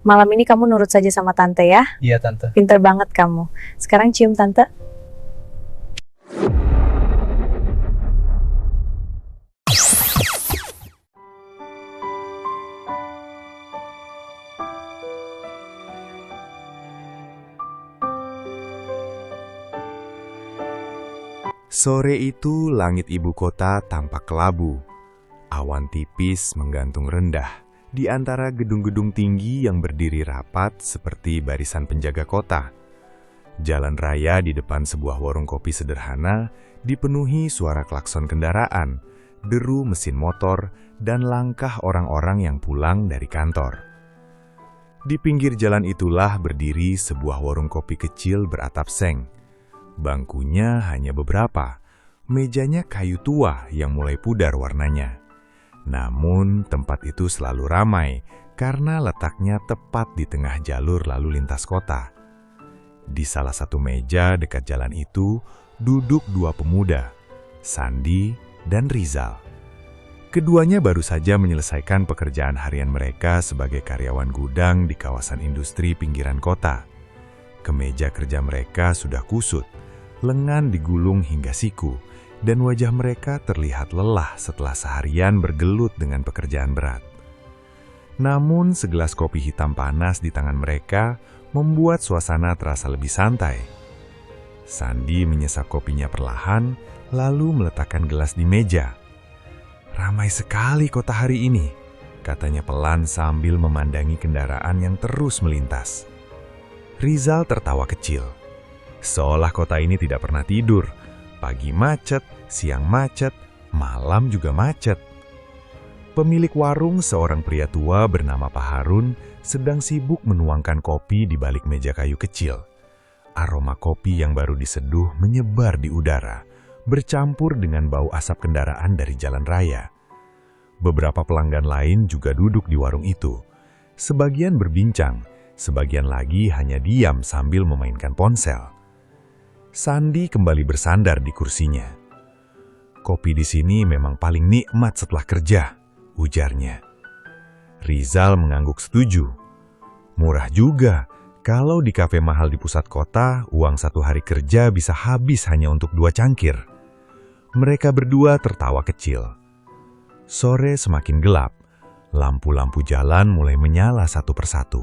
Malam ini kamu nurut saja sama tante ya. Iya, Tante. Pinter banget kamu. Sekarang cium tante. Sore itu langit ibu kota tampak kelabu. Awan tipis menggantung rendah di antara gedung-gedung tinggi yang berdiri rapat seperti barisan penjaga kota. Jalan raya di depan sebuah warung kopi sederhana dipenuhi suara klakson kendaraan, deru mesin motor, dan langkah orang-orang yang pulang dari kantor. Di pinggir jalan itulah berdiri sebuah warung kopi kecil beratap seng. Bangkunya hanya beberapa, mejanya kayu tua yang mulai pudar warnanya. Namun tempat itu selalu ramai karena letaknya tepat di tengah jalur lalu lintas kota. Di salah satu meja dekat jalan itu duduk dua pemuda, Sandi dan Rizal. Keduanya baru saja menyelesaikan pekerjaan harian mereka sebagai karyawan gudang di kawasan industri pinggiran kota. Kemeja kerja mereka sudah kusut, lengan digulung hingga siku, dan wajah mereka terlihat lelah setelah seharian bergelut dengan pekerjaan berat. Namun segelas kopi hitam panas di tangan mereka membuat suasana terasa lebih santai. Sandi menyesap kopinya perlahan, lalu meletakkan gelas di meja. "Ramai sekali kota hari ini," katanya pelan sambil memandangi kendaraan yang terus melintas. Rizal tertawa kecil. Seolah kota ini tidak pernah tidur. Pagi macet, siang macet, malam juga macet. Pemilik warung, seorang pria tua bernama Pak Harun, sedang sibuk menuangkan kopi di balik meja kayu kecil. Aroma kopi yang baru diseduh menyebar di udara, bercampur dengan bau asap kendaraan dari jalan raya. Beberapa pelanggan lain juga duduk di warung itu. Sebagian berbincang, sebagian lagi hanya diam sambil memainkan ponsel. Sandi kembali bersandar di kursinya. "Kopi di sini memang paling nikmat setelah kerja," ujarnya. Rizal mengangguk setuju. "Murah juga. Kalau di kafe mahal di pusat kota, uang satu hari kerja bisa habis hanya untuk 2 cangkir." Mereka berdua tertawa kecil. Sore semakin gelap. Lampu-lampu jalan mulai menyala satu persatu.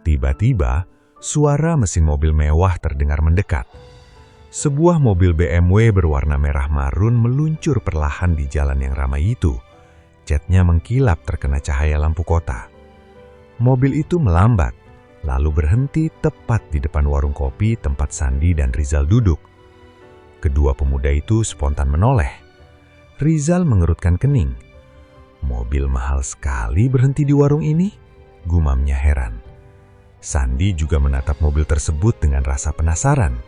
Tiba-tiba, suara mesin mobil mewah terdengar mendekat. Sebuah mobil BMW berwarna merah marun meluncur perlahan di jalan yang ramai itu. Catnya mengkilap terkena cahaya lampu kota. Mobil itu melambat, lalu berhenti tepat di depan warung kopi tempat Sandi dan Rizal duduk. Kedua pemuda itu spontan menoleh. Rizal mengerutkan kening. "Mobil mahal sekali berhenti di warung ini," gumamnya heran. Sandi juga menatap mobil tersebut dengan rasa penasaran.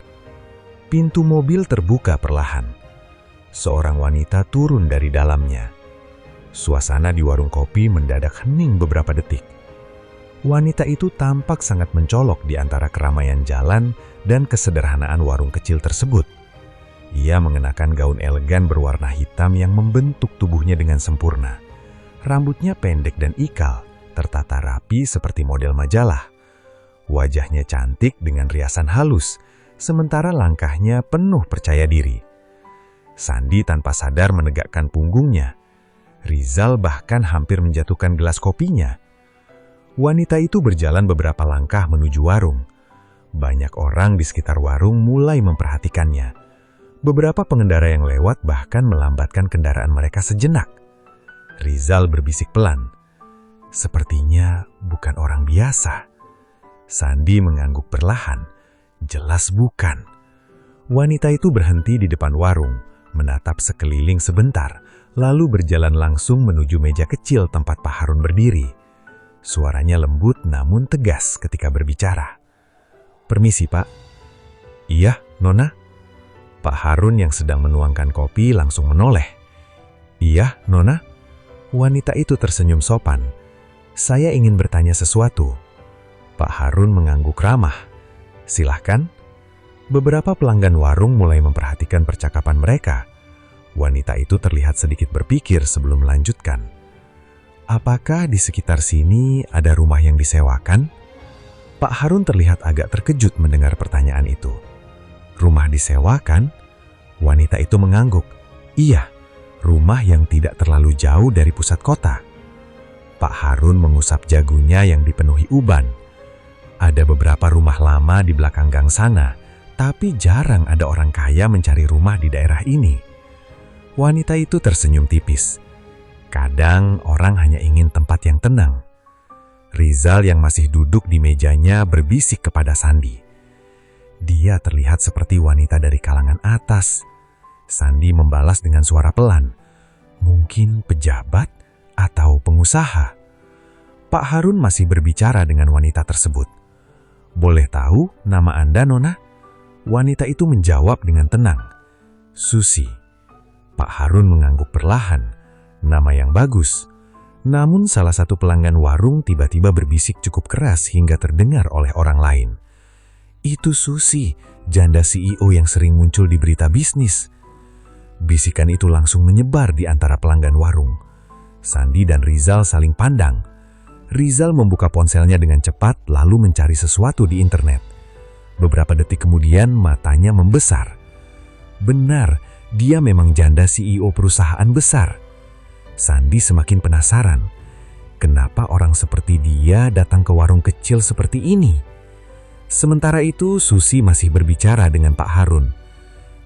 Pintu mobil terbuka perlahan. Seorang wanita turun dari dalamnya. Suasana di warung kopi mendadak hening beberapa detik. Wanita itu tampak sangat mencolok di antara keramaian jalan dan kesederhanaan warung kecil tersebut. Ia mengenakan gaun elegan berwarna hitam yang membentuk tubuhnya dengan sempurna. Rambutnya pendek dan ikal, tertata rapi seperti model majalah. Wajahnya cantik dengan riasan halus, sementara langkahnya penuh percaya diri. Sandi tanpa sadar menegakkan punggungnya. Rizal bahkan hampir menjatuhkan gelas kopinya. Wanita itu berjalan beberapa langkah menuju warung. Banyak orang di sekitar warung mulai memperhatikannya. Beberapa pengendara yang lewat bahkan melambatkan kendaraan mereka sejenak. Rizal berbisik pelan. "Sepertinya bukan orang biasa." Sandi mengangguk perlahan. "Jelas bukan." Wanita itu berhenti di depan warung, menatap sekeliling sebentar, lalu berjalan langsung menuju meja kecil tempat Pak Harun berdiri. Suaranya lembut namun tegas ketika berbicara. "Permisi, Pak." "Iya, Nona?" Pak Harun yang sedang menuangkan kopi langsung menoleh. "Iya, Nona?" Wanita itu tersenyum sopan. "Saya ingin bertanya sesuatu." Pak Harun mengangguk ramah. "Silahkan." Beberapa pelanggan warung mulai memperhatikan percakapan mereka. Wanita itu terlihat sedikit berpikir sebelum melanjutkan. apakah di sekitar sini ada rumah yang disewakan? Pak Harun terlihat agak terkejut mendengar pertanyaan itu. Rumah disewakan? Wanita itu mengangguk. Iya, rumah yang tidak terlalu jauh dari pusat kota. Pak Harun mengusap jagunya yang dipenuhi uban. Ada beberapa rumah lama di belakang gang sana, tapi jarang ada orang kaya mencari rumah di daerah ini. Wanita itu tersenyum tipis. Kadang orang hanya ingin tempat yang tenang. Rizal yang masih duduk di mejanya berbisik kepada Sandi. Dia terlihat seperti wanita dari kalangan atas. Sandi membalas dengan suara pelan. Mungkin pejabat atau pengusaha. Pak Harun masih berbicara dengan wanita tersebut. Boleh tahu nama Anda, Nona? Wanita itu menjawab dengan tenang. Susi. Pak Harun mengangguk perlahan. Nama yang bagus. Namun salah satu pelanggan warung tiba-tiba berbisik cukup keras hingga terdengar oleh orang lain. Itu Susi, janda CEO yang sering muncul di berita bisnis. Bisikan itu langsung menyebar di antara pelanggan warung. Sandi dan Rizal saling pandang. Rizal membuka ponselnya dengan cepat lalu mencari sesuatu di internet. Beberapa detik kemudian matanya membesar. Benar, dia memang janda CEO perusahaan besar. Sandi semakin penasaran. Kenapa orang seperti dia datang ke warung kecil seperti ini? Sementara itu, Susi masih berbicara dengan Pak Harun.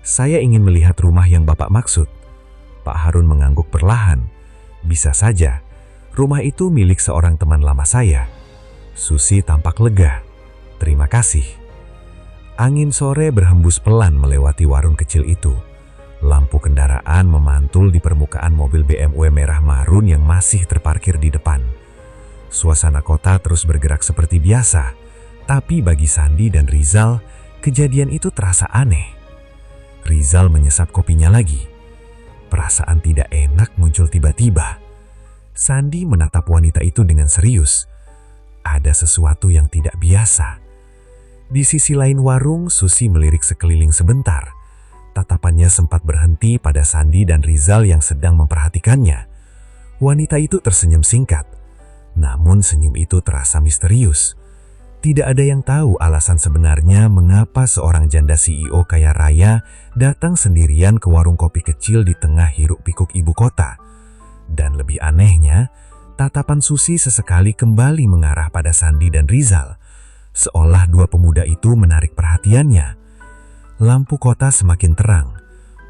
Saya ingin melihat rumah yang Bapak maksud. Pak Harun mengangguk perlahan. Bisa saja, rumah itu milik seorang teman lama saya. Susi tampak lega. Terima kasih. Angin sore berhembus pelan melewati warung kecil itu. Lampu kendaraan memantul di permukaan mobil BMW merah marun yang masih terparkir di depan. Suasana kota terus bergerak seperti biasa, tapi bagi Sandi dan Rizal, kejadian itu terasa aneh. Rizal menyesap kopinya lagi. Perasaan tidak enak muncul tiba-tiba. Sandi menatap wanita itu dengan serius. Ada sesuatu yang tidak biasa. Di sisi lain warung, Susi melirik sekeliling sebentar. Tatapannya sempat berhenti pada Sandi dan Rizal yang sedang memperhatikannya. Wanita itu tersenyum singkat. Namun senyum itu terasa misterius. Tidak ada yang tahu alasan sebenarnya mengapa seorang janda CEO kaya raya datang sendirian ke warung kopi kecil di tengah hiruk-pikuk ibu kota. Dan lebih anehnya, tatapan Susi sesekali kembali mengarah pada Sandi dan Rizal, seolah dua pemuda itu menarik perhatiannya. Lampu kota semakin terang,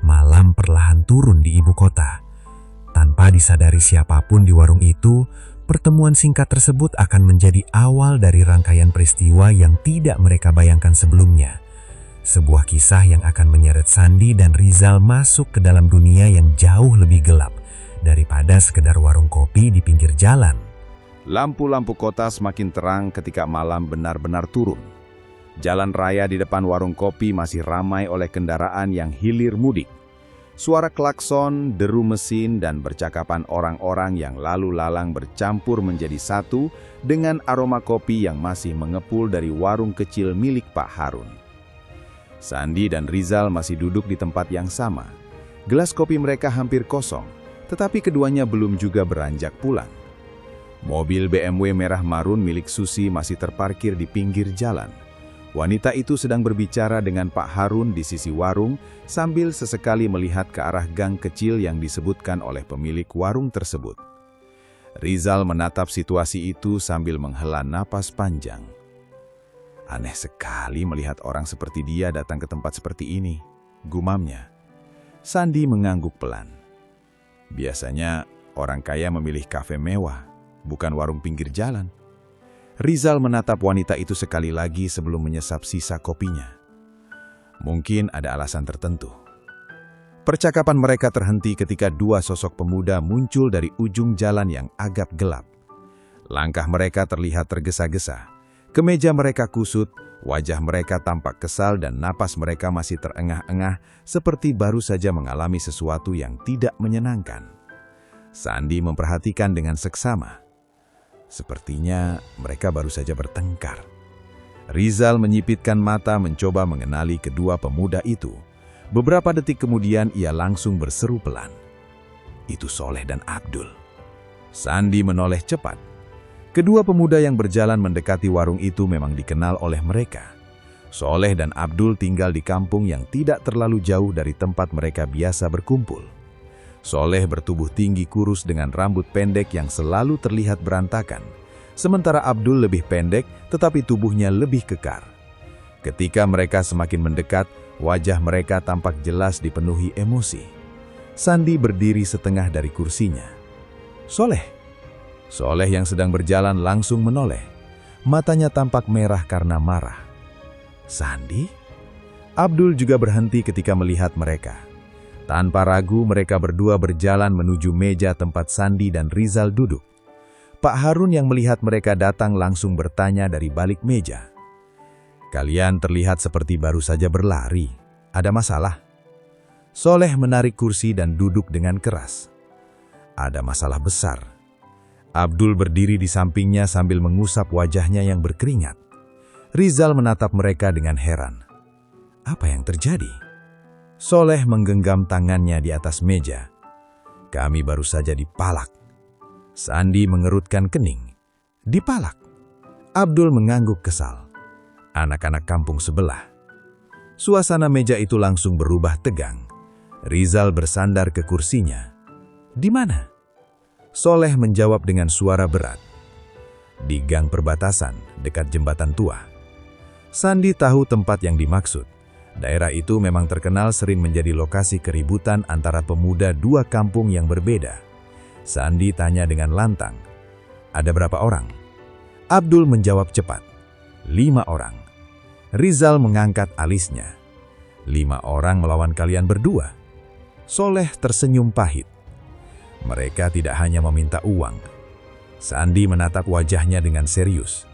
malam perlahan turun di ibu kota. Tanpa disadari siapapun di warung itu, pertemuan singkat tersebut akan menjadi awal dari rangkaian peristiwa yang tidak mereka bayangkan sebelumnya. Sebuah kisah yang akan menyeret Sandi dan Rizal masuk ke dalam dunia yang jauh lebih gelap daripada sekedar warung kopi di pinggir jalan. Lampu-lampu kota semakin terang ketika malam benar-benar turun. Jalan raya di depan warung kopi masih ramai oleh kendaraan yang hilir mudik. Suara klakson, deru mesin, dan percakapan orang-orang yang lalu lalang bercampur menjadi satu dengan aroma kopi yang masih mengepul dari warung kecil milik Pak Harun. Sandi dan Rizal masih duduk di tempat yang sama. Gelas kopi mereka hampir kosong, tetapi keduanya belum juga beranjak pulang. Mobil BMW merah marun milik Susi masih terparkir di pinggir jalan. Wanita itu sedang berbicara dengan Pak Harun di sisi warung sambil sesekali melihat ke arah gang kecil yang disebutkan oleh pemilik warung tersebut. Rizal menatap situasi itu sambil menghela napas panjang. Aneh sekali melihat orang seperti dia datang ke tempat seperti ini, gumamnya. Sandi mengangguk pelan. Biasanya orang kaya memilih kafe mewah, bukan warung pinggir jalan. Rizal menatap wanita itu sekali lagi sebelum menyesap sisa kopinya. Mungkin ada alasan tertentu. Percakapan mereka terhenti ketika dua sosok pemuda muncul dari ujung jalan yang agak gelap. Langkah mereka terlihat tergesa-gesa. Kemeja mereka kusut, wajah mereka tampak kesal dan napas mereka masih terengah-engah seperti baru saja mengalami sesuatu yang tidak menyenangkan. Sandi memperhatikan dengan seksama. Sepertinya mereka baru saja bertengkar. Rizal menyipitkan mata mencoba mengenali kedua pemuda itu. Beberapa detik kemudian ia langsung berseru pelan. Itu Soleh dan Abdul. Sandi menoleh cepat. Kedua pemuda yang berjalan mendekati warung itu memang dikenal oleh mereka. Soleh dan Abdul tinggal di kampung yang tidak terlalu jauh dari tempat mereka biasa berkumpul. Soleh bertubuh tinggi kurus dengan rambut pendek yang selalu terlihat berantakan, sementara Abdul lebih pendek tetapi tubuhnya lebih kekar. Ketika mereka semakin mendekat, wajah mereka tampak jelas dipenuhi emosi. Sandi berdiri setengah dari kursinya. Soleh yang sedang berjalan langsung menoleh. Matanya tampak merah karena marah. Sandi? Abdul juga berhenti ketika melihat mereka. Tanpa ragu mereka berdua berjalan menuju meja tempat Sandi dan Rizal duduk. Pak Harun yang melihat mereka datang langsung bertanya dari balik meja. Kalian terlihat seperti baru saja berlari. Ada masalah? Soleh menarik kursi dan duduk dengan keras. Ada masalah besar. Abdul berdiri di sampingnya sambil mengusap wajahnya yang berkeringat. Rizal menatap mereka dengan heran. Apa yang terjadi? Soleh menggenggam tangannya di atas meja. Kami baru saja dipalak. Sandi mengerutkan kening. Dipalak? Abdul mengangguk kesal. Anak-anak kampung sebelah. Suasana meja itu langsung berubah tegang. Rizal bersandar ke kursinya. Di mana? Soleh menjawab dengan suara berat. Di gang perbatasan, dekat jembatan tua. Sandi tahu tempat yang dimaksud. Daerah itu memang terkenal sering menjadi lokasi keributan antara pemuda dua kampung yang berbeda. Sandi tanya dengan lantang. Ada berapa orang? Abdul menjawab cepat. 5 orang. Rizal mengangkat alisnya. 5 orang melawan kalian berdua? Soleh tersenyum pahit. Mereka tidak hanya meminta uang. Sandi menatap wajahnya dengan serius.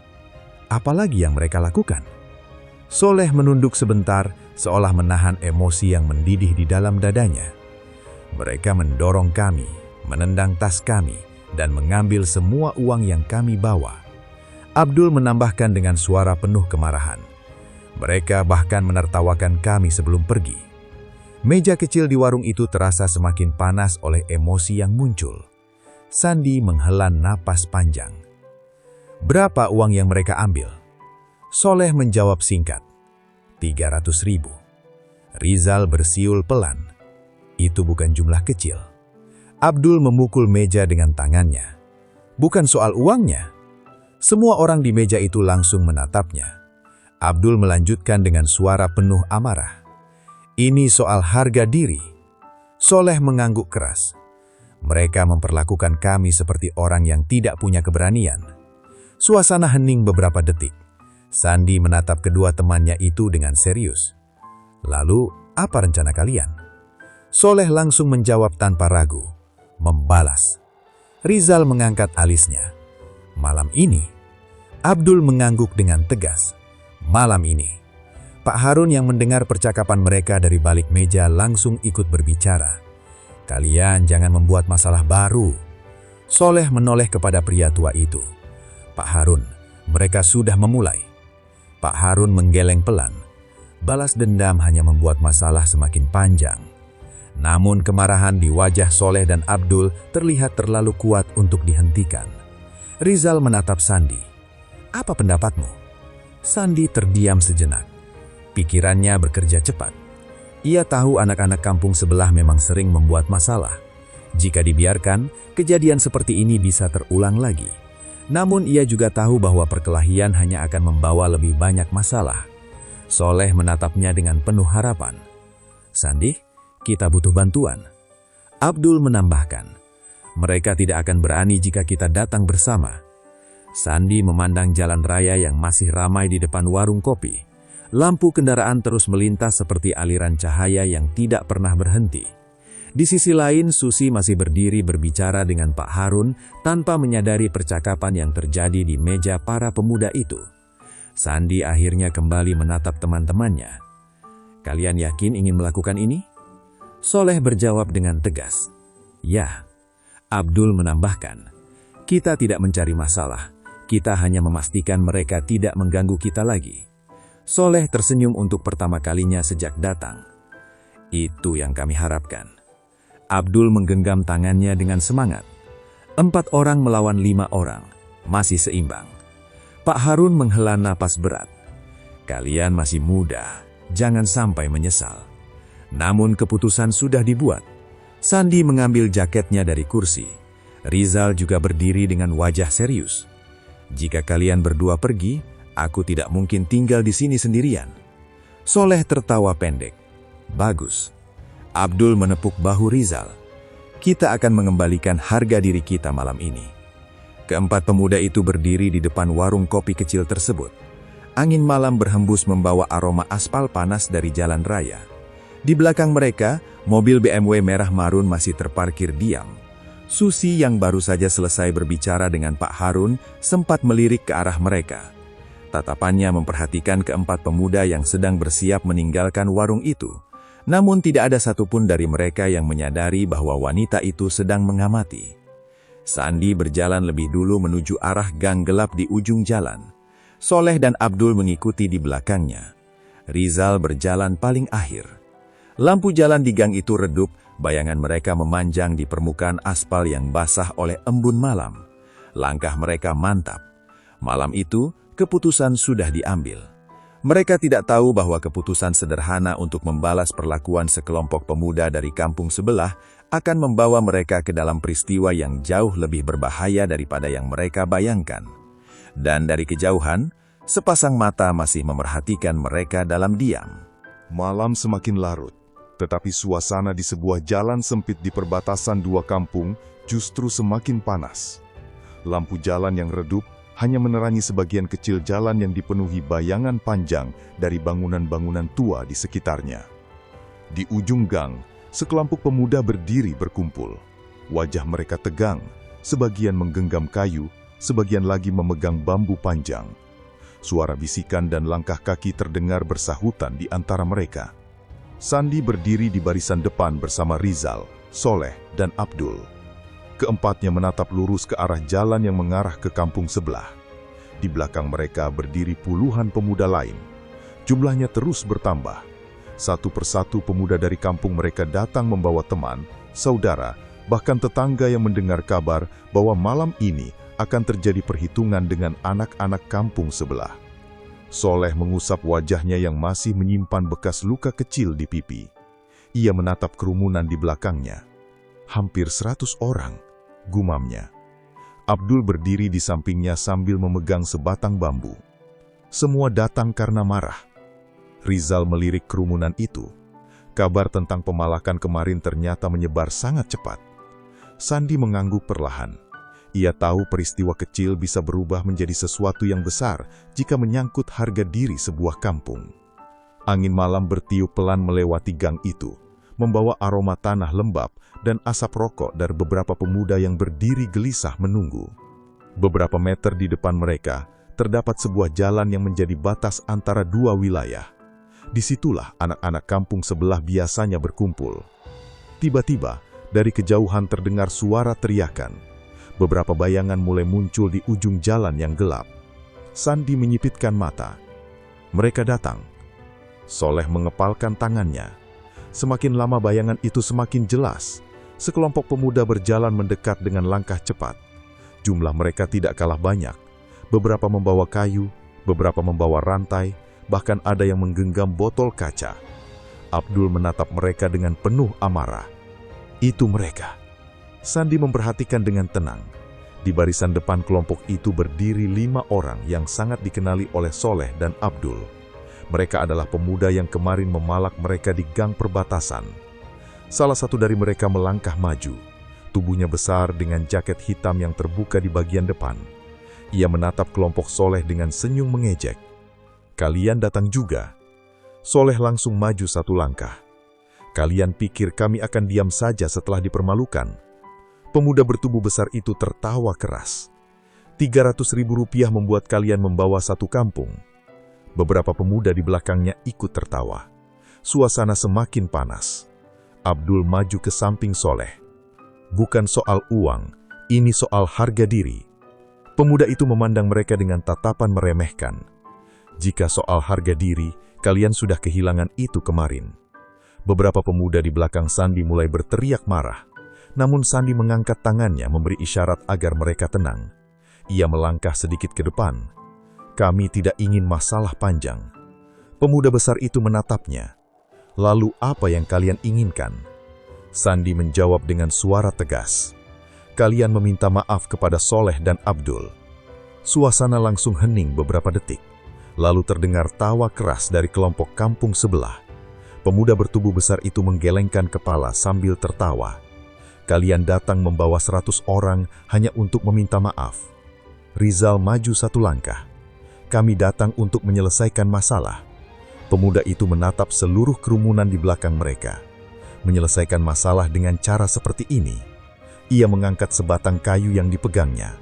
Apalagi yang mereka lakukan? Soleh menunduk sebentar, seolah menahan emosi yang mendidih di dalam dadanya. Mereka mendorong kami, menendang tas kami, dan mengambil semua uang yang kami bawa. Abdul menambahkan dengan suara penuh kemarahan. Mereka bahkan menertawakan kami sebelum pergi. Meja kecil di warung itu terasa semakin panas oleh emosi yang muncul. Sandi menghela napas panjang. Berapa uang yang mereka ambil? Soleh menjawab singkat. 300.000. Rizal bersiul pelan. Itu bukan jumlah kecil. Abdul memukul meja dengan tangannya. Bukan soal uangnya. Semua orang di meja itu langsung menatapnya. Abdul melanjutkan dengan suara penuh amarah. Ini soal harga diri. Soleh mengangguk keras. Mereka memperlakukan kami seperti orang yang tidak punya keberanian. Suasana hening beberapa detik. Sandi menatap kedua temannya itu dengan serius. Lalu, apa rencana kalian? Soleh langsung menjawab tanpa ragu. Membalas. Rizal mengangkat alisnya. Malam ini, Abdul mengangguk dengan tegas. Malam ini. Pak Harun yang mendengar percakapan mereka dari balik meja langsung ikut berbicara. Kalian jangan membuat masalah baru. Soleh menoleh kepada pria tua itu. Pak Harun, mereka sudah memulai. Pak Harun menggeleng pelan. Balas dendam hanya membuat masalah semakin panjang. Namun kemarahan di wajah Soleh dan Abdul terlihat terlalu kuat untuk dihentikan. Rizal menatap Sandi. Apa pendapatmu? Sandi terdiam sejenak. Pikirannya bekerja cepat. Ia tahu anak-anak kampung sebelah memang sering membuat masalah. Jika dibiarkan, kejadian seperti ini bisa terulang lagi. Namun ia juga tahu bahwa perkelahian hanya akan membawa lebih banyak masalah. Soleh menatapnya dengan penuh harapan. Sandi, kita butuh bantuan. Abdul menambahkan, mereka tidak akan berani jika kita datang bersama. Sandi memandang jalan raya yang masih ramai di depan warung kopi. Lampu kendaraan terus melintas seperti aliran cahaya yang tidak pernah berhenti. Di sisi lain, Susi masih berdiri berbicara dengan Pak Harun tanpa menyadari percakapan yang terjadi di meja para pemuda itu. Sandi akhirnya kembali menatap teman-temannya. Kalian yakin ingin melakukan ini? Soleh berjawab dengan tegas. Ya. Abdul menambahkan, kita tidak mencari masalah. Kita hanya memastikan mereka tidak mengganggu kita lagi. Soleh tersenyum untuk pertama kalinya sejak datang. Itu yang kami harapkan. Abdul menggenggam tangannya dengan semangat. 4 orang melawan 5 orang, masih seimbang. Pak Harun menghela napas berat. Kalian masih muda, jangan sampai menyesal. Namun keputusan sudah dibuat. Sandi mengambil jaketnya dari kursi. Rizal juga berdiri dengan wajah serius. Jika kalian berdua pergi, aku tidak mungkin tinggal di sini sendirian. Soleh tertawa pendek. Bagus. Abdul menepuk bahu Rizal. Kita akan mengembalikan harga diri kita malam ini. Keempat pemuda itu berdiri di depan warung kopi kecil tersebut. Angin malam berhembus membawa aroma aspal panas dari jalan raya. Di belakang mereka, mobil BMW merah marun masih terparkir diam. Susi yang baru saja selesai berbicara dengan Pak Harun sempat melirik ke arah mereka. Tatapannya memperhatikan keempat pemuda yang sedang bersiap meninggalkan warung itu. Namun tidak ada satupun dari mereka yang menyadari bahwa wanita itu sedang mengamati. Sandi berjalan lebih dulu menuju arah gang gelap di ujung jalan. Soleh dan Abdul mengikuti di belakangnya. Rizal berjalan paling akhir. Lampu jalan di gang itu redup, bayangan mereka memanjang di permukaan aspal yang basah oleh embun malam. Langkah mereka mantap. Malam itu, keputusan sudah diambil. Mereka tidak tahu bahwa keputusan sederhana untuk membalas perlakuan sekelompok pemuda dari kampung sebelah akan membawa mereka ke dalam peristiwa yang jauh lebih berbahaya daripada yang mereka bayangkan. Dan dari kejauhan, sepasang mata masih memerhatikan mereka dalam diam. Malam semakin larut, tetapi suasana di sebuah jalan sempit di perbatasan dua kampung justru semakin panas. Lampu jalan yang redup hanya menerangi sebagian kecil jalan yang dipenuhi bayangan panjang dari bangunan-bangunan tua di sekitarnya. Di ujung gang, sekelompok pemuda berdiri berkumpul. Wajah mereka tegang, sebagian menggenggam kayu, sebagian lagi memegang bambu panjang. Suara bisikan dan langkah kaki terdengar bersahutan di antara mereka. Sandi berdiri di barisan depan bersama Rizal, Soleh, dan Abdul. Keempatnya menatap lurus ke arah jalan yang mengarah ke kampung sebelah. Di belakang mereka berdiri puluhan pemuda lain. Jumlahnya terus bertambah. Satu persatu pemuda dari kampung mereka datang membawa teman, saudara, bahkan tetangga yang mendengar kabar bahwa malam ini akan terjadi perhitungan dengan anak-anak kampung sebelah. Soleh mengusap wajahnya yang masih menyimpan bekas luka kecil di pipi. Ia menatap kerumunan di belakangnya. Hampir 100 orang, gumamnya. Abdul berdiri di sampingnya sambil memegang sebatang bambu. Semua datang karena marah. Rizal melirik kerumunan itu. Kabar tentang pemalakan kemarin ternyata menyebar sangat cepat. Sandi mengangguk perlahan. Ia tahu peristiwa kecil bisa berubah menjadi sesuatu yang besar jika menyangkut harga diri sebuah kampung. Angin malam bertiup pelan melewati gang itu, membawa aroma tanah lembab dan asap rokok dari beberapa pemuda yang berdiri gelisah menunggu. Beberapa meter di depan mereka, terdapat sebuah jalan yang menjadi batas antara dua wilayah. Disitulah anak-anak kampung sebelah biasanya berkumpul. Tiba-tiba, dari kejauhan terdengar suara teriakan. Beberapa bayangan mulai muncul di ujung jalan yang gelap. Sandi menyipitkan mata. Mereka datang. Soleh mengepalkan tangannya. Semakin lama bayangan itu semakin jelas. Sekelompok pemuda berjalan mendekat dengan langkah cepat. Jumlah mereka tidak kalah banyak. Beberapa membawa kayu, beberapa membawa rantai, bahkan ada yang menggenggam botol kaca. Abdul menatap mereka dengan penuh amarah. Itu mereka. Sandi memperhatikan dengan tenang. Di barisan depan kelompok itu berdiri 5 orang yang sangat dikenali oleh Soleh dan Abdul. Mereka adalah pemuda yang kemarin memalak mereka di gang perbatasan. Salah satu dari mereka melangkah maju. Tubuhnya besar dengan jaket hitam yang terbuka di bagian depan. Ia menatap kelompok Soleh dengan senyum mengejek. "Kalian datang juga?" Soleh langsung maju 1 langkah. "Kalian pikir kami akan diam saja setelah dipermalukan?" Pemuda bertubuh besar itu tertawa keras. "Rp300.000 membuat kalian membawa 1 kampung." Beberapa pemuda di belakangnya ikut tertawa. Suasana semakin panas. Abdul maju ke samping Soleh. "Bukan soal uang, ini soal harga diri." Pemuda itu memandang mereka dengan tatapan meremehkan. "Jika soal harga diri, kalian sudah kehilangan itu kemarin." Beberapa pemuda di belakang Sandi mulai berteriak marah. Namun Sandi mengangkat tangannya memberi isyarat agar mereka tenang. Ia melangkah sedikit ke depan. Kami tidak ingin masalah panjang. Pemuda besar itu menatapnya. Lalu apa yang kalian inginkan? Sandi menjawab dengan suara tegas. Kalian meminta maaf kepada Soleh dan Abdul. Suasana langsung hening beberapa detik. Lalu terdengar tawa keras dari kelompok kampung sebelah. Pemuda bertubuh besar itu menggelengkan kepala sambil tertawa. Kalian datang membawa 100 orang hanya untuk meminta maaf. Rizal maju satu langkah. Kami datang untuk menyelesaikan masalah. Pemuda itu menatap seluruh kerumunan di belakang mereka. Menyelesaikan masalah dengan cara seperti ini. Ia mengangkat sebatang kayu yang dipegangnya.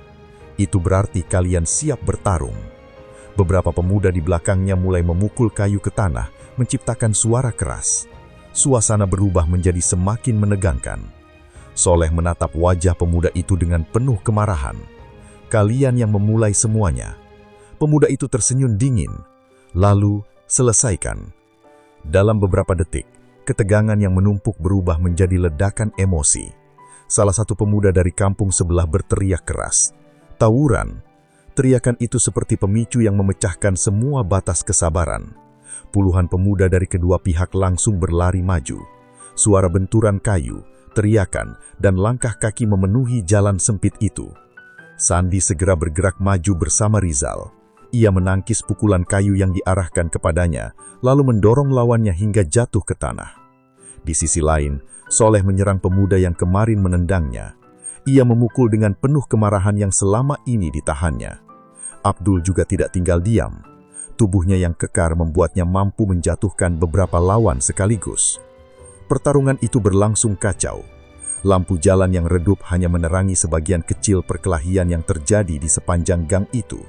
Itu berarti kalian siap bertarung. Beberapa pemuda di belakangnya mulai memukul kayu ke tanah, menciptakan suara keras. Suasana berubah menjadi semakin menegangkan. Soleh menatap wajah pemuda itu dengan penuh kemarahan. Kalian yang memulai semuanya. Pemuda itu tersenyum dingin. Lalu, selesaikan. Dalam beberapa detik, ketegangan yang menumpuk berubah menjadi ledakan emosi. Salah satu pemuda dari kampung sebelah berteriak keras. Tawuran. Teriakan itu seperti pemicu yang memecahkan semua batas kesabaran. Puluhan pemuda dari kedua pihak langsung berlari maju. Suara benturan kayu, teriakan, dan langkah kaki memenuhi jalan sempit itu. Sandi segera bergerak maju bersama Rizal. Ia menangkis pukulan kayu yang diarahkan kepadanya, lalu mendorong lawannya hingga jatuh ke tanah. Di sisi lain, Soleh menyerang pemuda yang kemarin menendangnya. Ia memukul dengan penuh kemarahan yang selama ini ditahannya. Abdul juga tidak tinggal diam. Tubuhnya yang kekar membuatnya mampu menjatuhkan beberapa lawan sekaligus. Pertarungan itu berlangsung kacau. Lampu jalan yang redup hanya menerangi sebagian kecil perkelahian yang terjadi di sepanjang gang itu.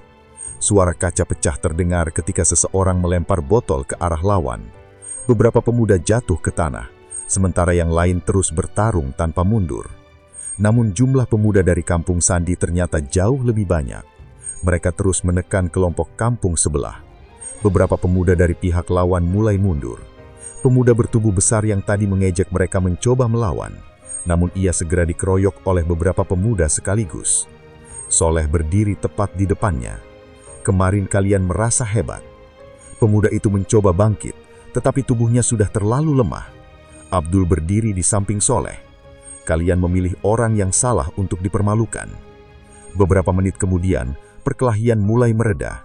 Suara kaca pecah terdengar ketika seseorang melempar botol ke arah lawan. Beberapa pemuda jatuh ke tanah, sementara yang lain terus bertarung tanpa mundur. Namun jumlah pemuda dari kampung Sandi ternyata jauh lebih banyak. Mereka terus menekan kelompok kampung sebelah. Beberapa pemuda dari pihak lawan mulai mundur. Pemuda bertubuh besar yang tadi mengejek mereka mencoba melawan, namun ia segera dikeroyok oleh beberapa pemuda sekaligus. Soleh berdiri tepat di depannya. Kemarin kalian merasa hebat. Pemuda itu mencoba bangkit, tetapi tubuhnya sudah terlalu lemah. Abdul berdiri di samping Soleh. Kalian memilih orang yang salah untuk dipermalukan. Beberapa menit kemudian, perkelahian mulai mereda.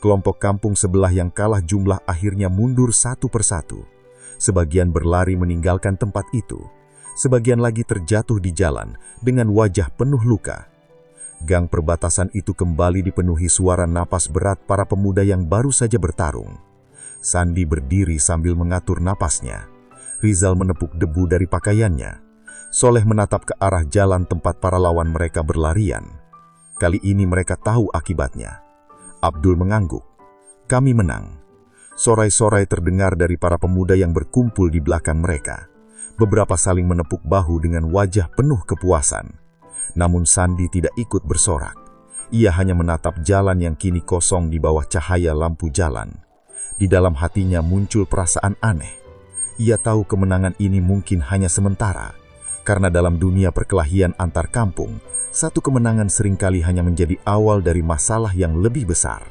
Kelompok kampung sebelah yang kalah jumlah akhirnya mundur satu persatu. Sebagian berlari meninggalkan tempat itu. Sebagian lagi terjatuh di jalan dengan wajah penuh luka. Gang perbatasan itu kembali dipenuhi suara napas berat para pemuda yang baru saja bertarung. Sandi berdiri sambil mengatur napasnya. Rizal menepuk debu dari pakaiannya. Soleh menatap ke arah jalan tempat para lawan mereka berlarian. Kali ini mereka tahu akibatnya. Abdul mengangguk. Kami menang. Sorai-sorai terdengar dari para pemuda yang berkumpul di belakang mereka. Beberapa saling menepuk bahu dengan wajah penuh kepuasan. Namun Sandi tidak ikut bersorak. Ia hanya menatap jalan yang kini kosong di bawah cahaya lampu jalan. Di dalam hatinya muncul perasaan aneh. Ia tahu kemenangan ini mungkin hanya sementara. Karena dalam dunia perkelahian antar kampung, satu kemenangan seringkali hanya menjadi awal dari masalah yang lebih besar.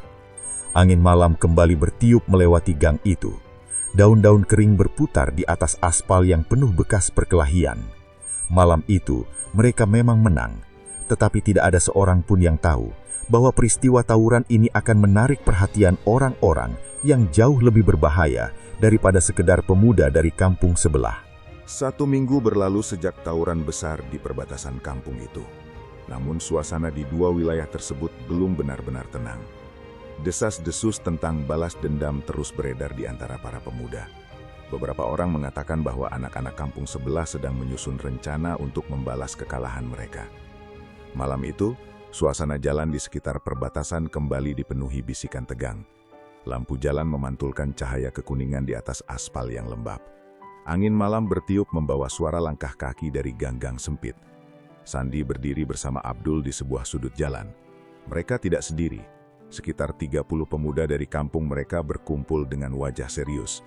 Angin malam kembali bertiup melewati gang itu. Daun-daun kering berputar di atas aspal yang penuh bekas perkelahian. Malam itu, mereka memang menang. Tetapi tidak ada seorang pun yang tahu bahwa peristiwa tawuran ini akan menarik perhatian orang-orang yang jauh lebih berbahaya daripada sekedar pemuda dari kampung sebelah. 1 minggu berlalu sejak tawuran besar di perbatasan kampung itu. Namun suasana di dua wilayah tersebut belum benar-benar tenang. Desas-desus tentang balas dendam terus beredar di antara para pemuda. Beberapa orang mengatakan bahwa anak-anak kampung sebelah sedang menyusun rencana untuk membalas kekalahan mereka. Malam itu, suasana jalan di sekitar perbatasan kembali dipenuhi bisikan tegang. Lampu jalan memantulkan cahaya kekuningan di atas aspal yang lembab. Angin malam bertiup membawa suara langkah kaki dari gang-gang sempit. Sandi berdiri bersama Abdul di sebuah sudut jalan. Mereka tidak sendiri. Sekitar 30 pemuda dari kampung mereka berkumpul dengan wajah serius.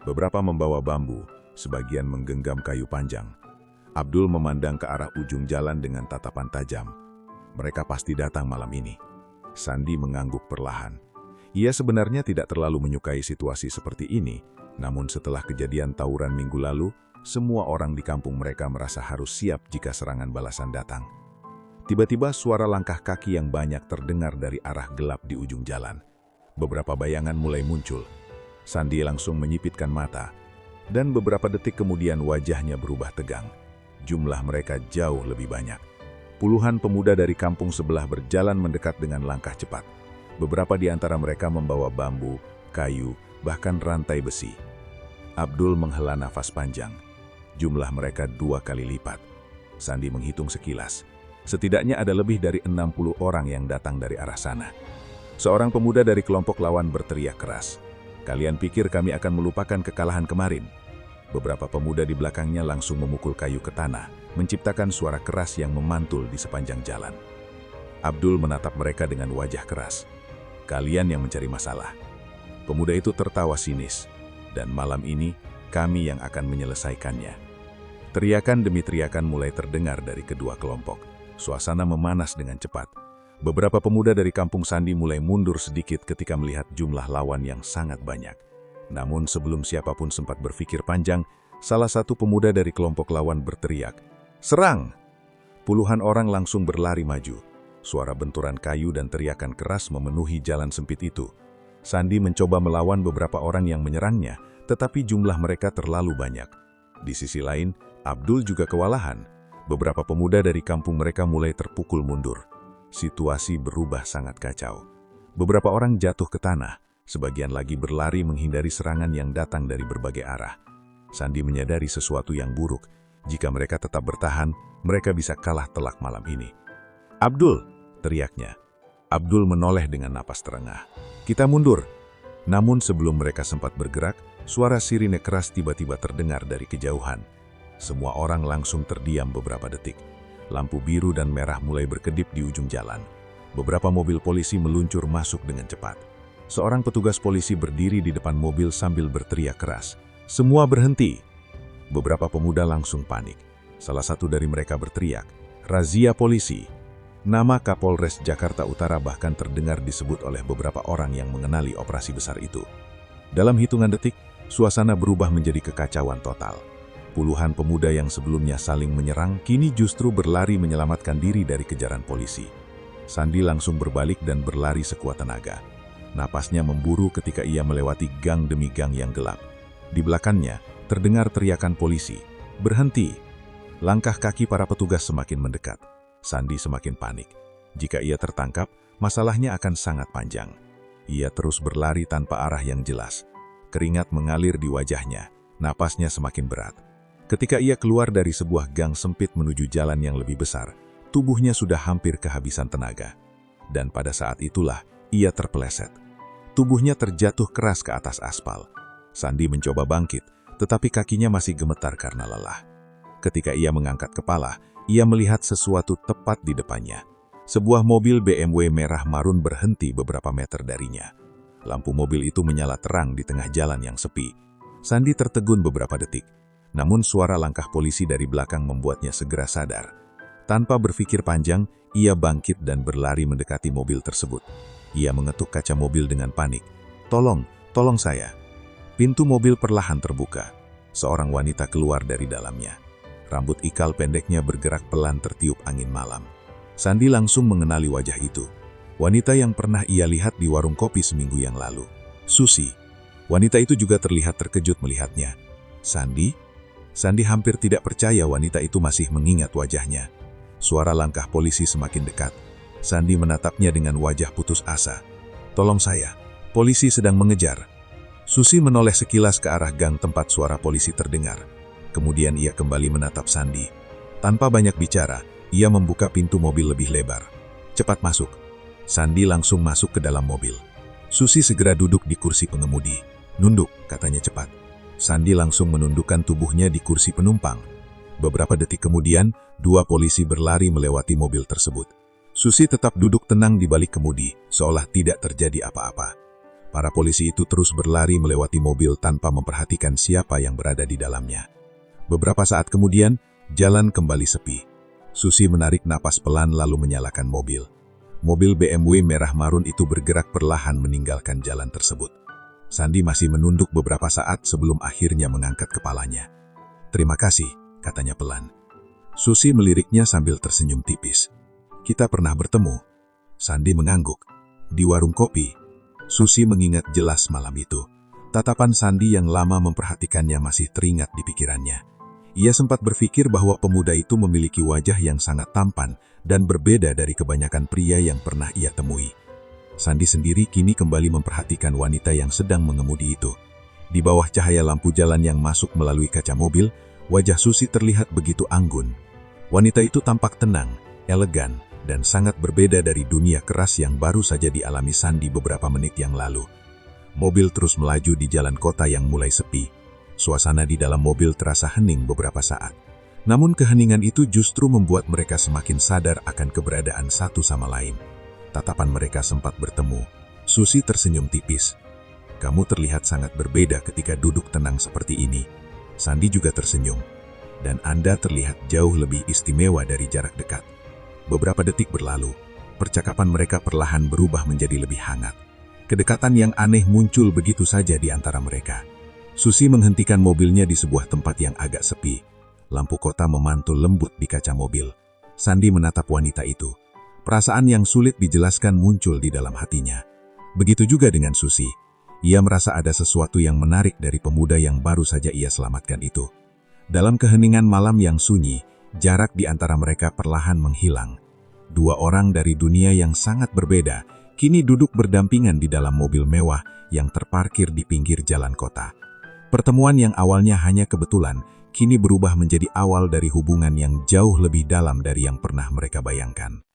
Beberapa membawa bambu, sebagian menggenggam kayu panjang. Abdul memandang ke arah ujung jalan dengan tatapan tajam. Mereka pasti datang malam ini. Sandi mengangguk perlahan. Ia sebenarnya tidak terlalu menyukai situasi seperti ini, namun setelah kejadian tawuran minggu lalu, semua orang di kampung mereka merasa harus siap jika serangan balasan datang. Tiba-tiba suara langkah kaki yang banyak terdengar dari arah gelap di ujung jalan. Beberapa bayangan mulai muncul. Sandi langsung menyipitkan mata, dan beberapa detik kemudian wajahnya berubah tegang. Jumlah mereka jauh lebih banyak. Puluhan pemuda dari kampung sebelah berjalan mendekat dengan langkah cepat. Beberapa di antara mereka membawa bambu, kayu, bahkan rantai besi. Abdul menghela nafas panjang. Jumlah mereka 2 kali lipat. Sandi menghitung sekilas. Setidaknya ada lebih dari 60 orang yang datang dari arah sana. Seorang pemuda dari kelompok lawan berteriak keras. "Kalian pikir kami akan melupakan kekalahan kemarin?" Beberapa pemuda di belakangnya langsung memukul kayu ke tanah, menciptakan suara keras yang memantul di sepanjang jalan. Abdul menatap mereka dengan wajah keras. "Kalian yang mencari masalah." Pemuda itu tertawa sinis. "Dan malam ini, kami yang akan menyelesaikannya." Teriakan demi teriakan mulai terdengar dari kedua kelompok. Suasana memanas dengan cepat. Beberapa pemuda dari kampung Sandi mulai mundur sedikit ketika melihat jumlah lawan yang sangat banyak. Namun sebelum siapapun sempat berpikir panjang, salah satu pemuda dari kelompok lawan berteriak, "Serang!" Puluhan orang langsung berlari maju. Suara benturan kayu dan teriakan keras memenuhi jalan sempit itu. Sandi mencoba melawan beberapa orang yang menyerangnya, tetapi jumlah mereka terlalu banyak. Di sisi lain, Abdul juga kewalahan. Beberapa pemuda dari kampung mereka mulai terpukul mundur. Situasi berubah sangat kacau. Beberapa orang jatuh ke tanah, sebagian lagi berlari menghindari serangan yang datang dari berbagai arah. Sandi menyadari sesuatu yang buruk. Jika mereka tetap bertahan, mereka bisa kalah telak malam ini. "Abdul!" teriaknya. Abdul menoleh dengan napas terengah. "Kita mundur!" Namun sebelum mereka sempat bergerak, suara sirine keras tiba-tiba terdengar dari kejauhan. Semua orang langsung terdiam beberapa detik. Lampu biru dan merah mulai berkedip di ujung jalan. Beberapa mobil polisi meluncur masuk dengan cepat. Seorang petugas polisi berdiri di depan mobil sambil berteriak keras, "Semua berhenti!" Beberapa pemuda langsung panik. Salah satu dari mereka berteriak, "Razia polisi!" Nama Kapolres Jakarta Utara bahkan terdengar disebut oleh beberapa orang yang mengenali operasi besar itu. Dalam hitungan detik, suasana berubah menjadi kekacauan total. Puluhan pemuda yang sebelumnya saling menyerang kini justru berlari menyelamatkan diri dari kejaran polisi. Sandi langsung berbalik dan berlari sekuat tenaga. Napasnya memburu ketika ia melewati gang demi gang yang gelap. Di belakangnya, terdengar teriakan polisi, "Berhenti!" Langkah kaki para petugas semakin mendekat. Sandi semakin panik. Jika ia tertangkap, masalahnya akan sangat panjang. Ia terus berlari tanpa arah yang jelas. Keringat mengalir di wajahnya, napasnya semakin berat. Ketika ia keluar dari sebuah gang sempit menuju jalan yang lebih besar, tubuhnya sudah hampir kehabisan tenaga. Dan pada saat itulah, ia terpeleset. Tubuhnya terjatuh keras ke atas aspal. Sandi mencoba bangkit, tetapi kakinya masih gemetar karena lelah. Ketika ia mengangkat kepala, ia melihat sesuatu tepat di depannya. Sebuah mobil BMW merah marun berhenti beberapa meter darinya. Lampu mobil itu menyala terang di tengah jalan yang sepi. Sandi tertegun beberapa detik, namun suara langkah polisi dari belakang membuatnya segera sadar. Tanpa berpikir panjang, ia bangkit dan berlari mendekati mobil tersebut. Ia mengetuk kaca mobil dengan panik. Tolong saya." Pintu mobil perlahan terbuka. Seorang wanita keluar dari dalamnya. Rambut ikal pendeknya bergerak pelan tertiup angin malam. Sandi langsung mengenali wajah itu. Wanita yang pernah ia lihat di warung kopi seminggu yang lalu. Susi. Wanita itu juga terlihat terkejut melihatnya. "Sandi?" Sandi hampir tidak percaya wanita itu masih mengingat wajahnya. Suara langkah polisi semakin dekat. Sandi menatapnya dengan wajah putus asa. "Tolong saya, polisi sedang mengejar." Susi menoleh sekilas ke arah gang tempat suara polisi terdengar. Kemudian ia kembali menatap Sandi. Tanpa banyak bicara, ia membuka pintu mobil lebih lebar. "Cepat masuk." Sandi langsung masuk ke dalam mobil. Susi segera duduk di kursi pengemudi. "Nunduk," katanya cepat. Sandi langsung menundukkan tubuhnya di kursi penumpang. Beberapa detik kemudian, 2 polisi berlari melewati mobil tersebut. Susi tetap duduk tenang di balik kemudi, seolah tidak terjadi apa-apa. Para polisi itu terus berlari melewati mobil tanpa memperhatikan siapa yang berada di dalamnya. Beberapa saat kemudian, Jalan kembali sepi. Susi menarik napas pelan lalu menyalakan mobil. Mobil BMW merah marun itu bergerak perlahan meninggalkan jalan tersebut. Sandi masih menunduk beberapa saat sebelum akhirnya mengangkat kepalanya. "Terima kasih," katanya pelan. Susi meliriknya sambil tersenyum tipis. "Kita pernah bertemu." Sandi mengangguk. "Di warung kopi." Susi mengingat jelas malam itu. Tatapan Sandi yang lama memperhatikannya masih teringat di pikirannya. Ia sempat berpikir bahwa pemuda itu memiliki wajah yang sangat tampan dan berbeda dari kebanyakan pria yang pernah ia temui. Sandi sendiri kini kembali memperhatikan wanita yang sedang mengemudi itu. Di bawah cahaya lampu jalan yang masuk melalui kaca mobil, wajah Susi terlihat begitu anggun. Wanita itu tampak tenang, elegan, dan sangat berbeda dari dunia keras yang baru saja dialami Sandi beberapa menit yang lalu. Mobil terus melaju di jalan kota yang mulai sepi. Suasana di dalam mobil terasa hening beberapa saat. Namun keheningan itu justru membuat mereka semakin sadar akan keberadaan satu sama lain. Tatapan mereka sempat bertemu. Susi tersenyum tipis. "Kamu terlihat sangat berbeda ketika duduk tenang seperti ini." Sandi juga tersenyum. "Dan Anda terlihat jauh lebih istimewa dari jarak dekat." Beberapa detik berlalu, percakapan mereka perlahan berubah menjadi lebih hangat. Kedekatan yang aneh muncul begitu saja di antara mereka. Susi menghentikan mobilnya di sebuah tempat yang agak sepi. Lampu kota memantul lembut di kaca mobil. Sandi menatap wanita itu. Perasaan yang sulit dijelaskan muncul di dalam hatinya. Begitu juga dengan Susi. Ia merasa ada sesuatu yang menarik dari pemuda yang baru saja ia selamatkan itu. Dalam keheningan malam yang sunyi, jarak di antara mereka perlahan menghilang. Dua orang dari dunia yang sangat berbeda, kini duduk berdampingan di dalam mobil mewah yang terparkir di pinggir jalan kota. Pertemuan yang awalnya hanya kebetulan, kini berubah menjadi awal dari hubungan yang jauh lebih dalam dari yang pernah mereka bayangkan.